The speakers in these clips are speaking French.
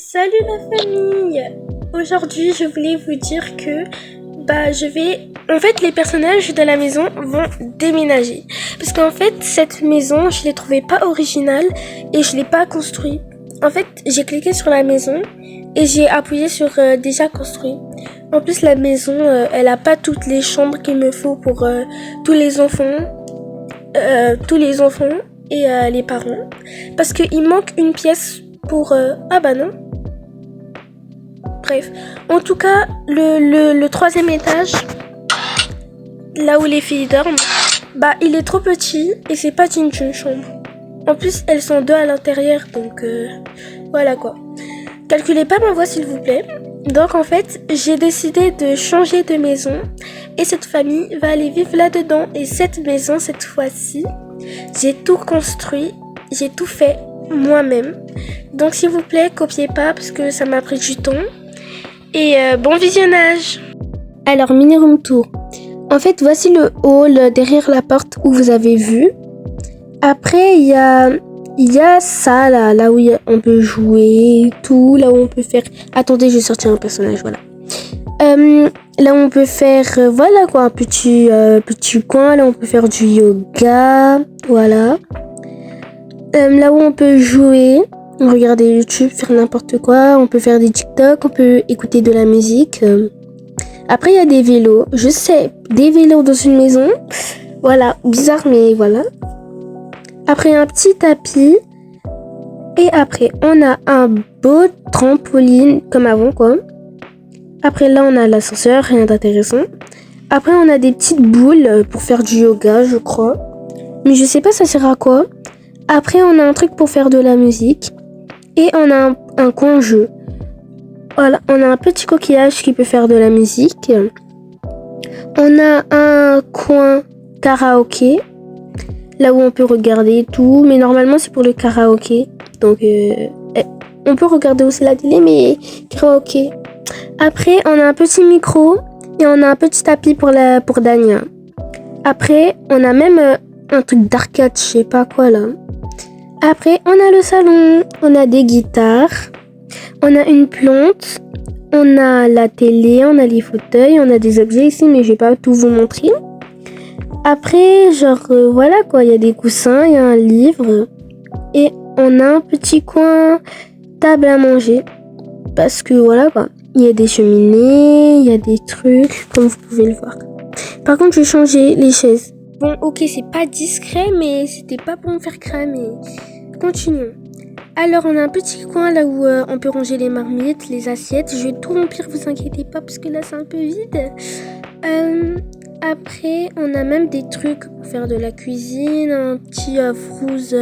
Salut la famille. Aujourd'hui, je voulais vous dire que les personnages de la maison vont déménager. Parce qu'en fait, cette maison, je l'ai trouvée pas originale et je l'ai pas construite. En fait, j'ai cliqué sur la maison et j'ai appuyé sur déjà construit. En plus, la maison, elle a pas toutes les chambres qu'il me faut pour tous les enfants et les parents. Parce qu'il manque une pièce pour... Ah bah non. Bref. En tout cas, le troisième étage, là où les filles dorment, bah il est trop petit et c'est pas une chambre. En plus, elles sont deux à l'intérieur, donc voilà quoi. Calculez pas ma voix s'il vous plaît. Donc en fait, j'ai décidé de changer de maison et cette famille va aller vivre là-dedans. Et cette maison, cette fois-ci, j'ai tout construit, j'ai tout fait moi-même. Donc s'il vous plaît, copiez pas parce que ça m'a pris du temps. Et bon visionnage. Alors, mini room tour. En fait, voici le hall derrière la porte où vous avez vu. Après, il y a ça là où on peut jouer, tout, là où on peut faire... Attendez, je vais sortir un personnage, voilà. Là où on peut faire, voilà quoi, un petit coin, là où on peut faire du yoga, voilà. Là où on peut jouer, regarder YouTube, faire n'importe quoi, on peut faire des TikTok, on peut écouter de la musique. Après, il y a des vélos, je sais, des vélos dans une maison, voilà, bizarre mais voilà. Après, un petit tapis. Et après, on a un beau trampoline, comme avant, quoi. Après, là, on a l'ascenseur, rien d'intéressant. Après, on a des petites boules pour faire du yoga, je crois. Mais je sais pas ça sert à quoi. Après, on a un truc pour faire de la musique. Et on a un coin jeu. Voilà, on a un petit coquillage qui peut faire de la musique. On a un coin karaoké. Là où on peut regarder tout, mais normalement c'est pour le karaoké. Donc on peut regarder aussi la télé, mais karaoké. Après on a un petit micro et on a un petit tapis pour Dania. Après on a même un truc d'arcade, je sais pas quoi là. Après on a le salon, on a des guitares, on a une plante, on a la télé, on a les fauteuils, on a des objets ici, mais je vais pas tout vous montrer. Après, voilà quoi, il y a des coussins, il y a un livre et on a un petit coin table à manger parce que voilà quoi, il y a des cheminées, il y a des trucs comme vous pouvez le voir. Par contre, je vais changer les chaises. Bon, ok, c'est pas discret, mais c'était pas pour me faire cramer. Continuons. Alors, on a un petit coin là où on peut ranger les marmites, les assiettes. Je vais tout remplir, vous inquiétez pas, parce que là c'est un peu vide. Après, on a même des trucs pour faire de la cuisine, un petit frouze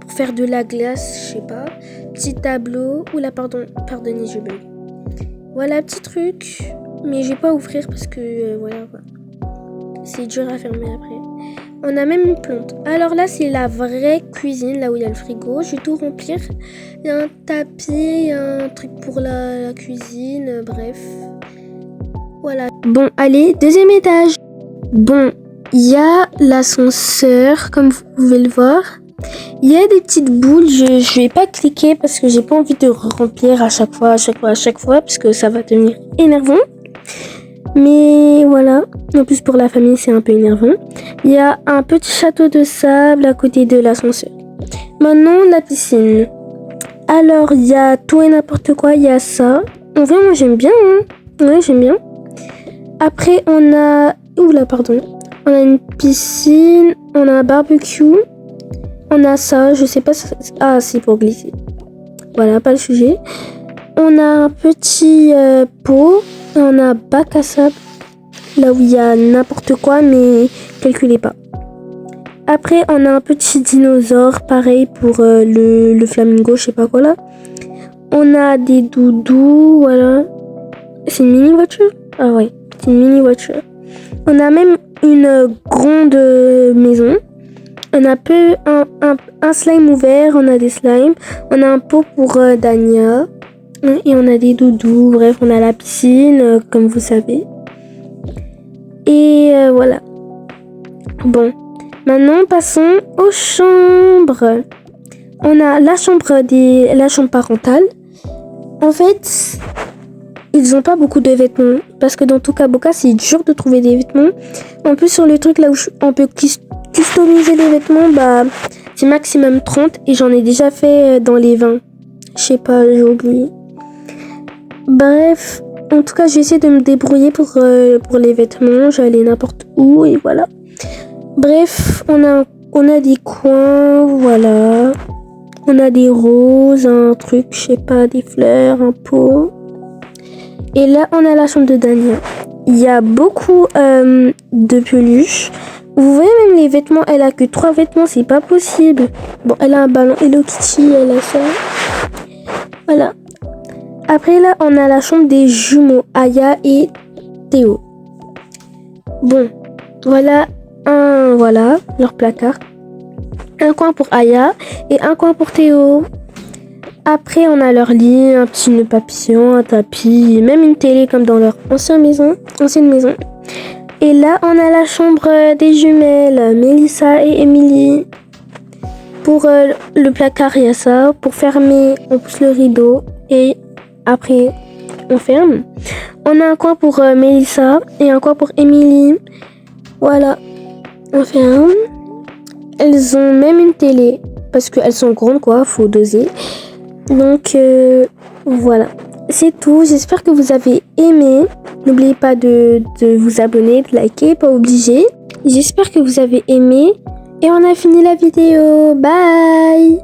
pour faire de la glace, je sais pas. Petit tableau. Oula, pardonnez, je bug. Voilà, petit truc. Mais je vais pas ouvrir parce que voilà quoi. C'est dur à fermer après. On a même une plante. Alors là, c'est la vraie cuisine, là où il y a le frigo. Je vais tout remplir. Il y a un tapis, il y a un truc pour la cuisine, bref. Voilà. Bon, allez, deuxième étage. Bon, il y a l'ascenseur, comme vous pouvez le voir. Il y a des petites boules. Je vais pas cliquer parce que j'ai pas envie de remplir à chaque fois, parce que ça va devenir énervant. Mais voilà. En plus, pour la famille, c'est un peu énervant. Il y a un petit château de sable à côté de l'ascenseur. Maintenant, la piscine. Alors, il y a tout et n'importe quoi. Il y a ça. En vrai, moi, j'aime bien. Hein. Ouais, j'aime bien. Après, on a... Oula, pardon. On a une piscine. On a un barbecue. On a ça. Je sais pas... Ah, c'est pour glisser. Voilà, pas le sujet. On a un petit pot. Et on a un bac à sable. Là où il y a n'importe quoi, mais calculez pas. Après, on a un petit dinosaure. Pareil pour le flamingo, je sais pas quoi là. On a des doudous. Voilà. C'est une mini-voiture? Ah ouais. C'est une mini voiture. On a même une grande maison. On a un slime ouvert. On a des slimes. On a un pot pour Dania. Et on a des doudous. Bref, on a la piscine, comme vous savez. Et voilà. Bon. Maintenant, passons aux chambres. On a la chambre parentale. En fait, ils ont pas beaucoup de vêtements. Parce que dans Toca-Boca, c'est dur de trouver des vêtements. En plus, sur le truc là où on peut customiser les vêtements, bah, c'est maximum 30. Et j'en ai déjà fait dans les 20. Je sais pas, j'ai oublié. Bref, en tout cas, j'ai essayé de me débrouiller pour les vêtements. J'allais n'importe où et voilà. Bref, on a des coins, voilà. On a des roses, un truc, je sais pas, des fleurs, un pot. Et là, on a la chambre de Dania. Il y a beaucoup de peluches. Vous voyez même les vêtements, elle a que 3 vêtements, c'est pas possible. Bon, elle a un ballon Hello Kitty, elle a ça. Voilà. Après là, on a la chambre des jumeaux, Aya et Théo. Bon, voilà leur placard. Un coin pour Aya et un coin pour Théo. Après, on a leur lit, un petit nœud papillon, un tapis, même une télé comme dans leur ancienne maison. Et là, on a la chambre des jumelles, Mélissa et Émilie. Pour le placard, il y a ça. Pour fermer, on pousse le rideau et après, on ferme. On a un coin pour Mélissa et un coin pour Émilie. Voilà, on ferme. Elles ont même une télé parce qu'elles sont grandes, quoi, faut doser. Donc, voilà. C'est tout. J'espère que vous avez aimé. N'oubliez pas de vous abonner, de liker, pas obligé. J'espère que vous avez aimé. Et on a fini la vidéo. Bye!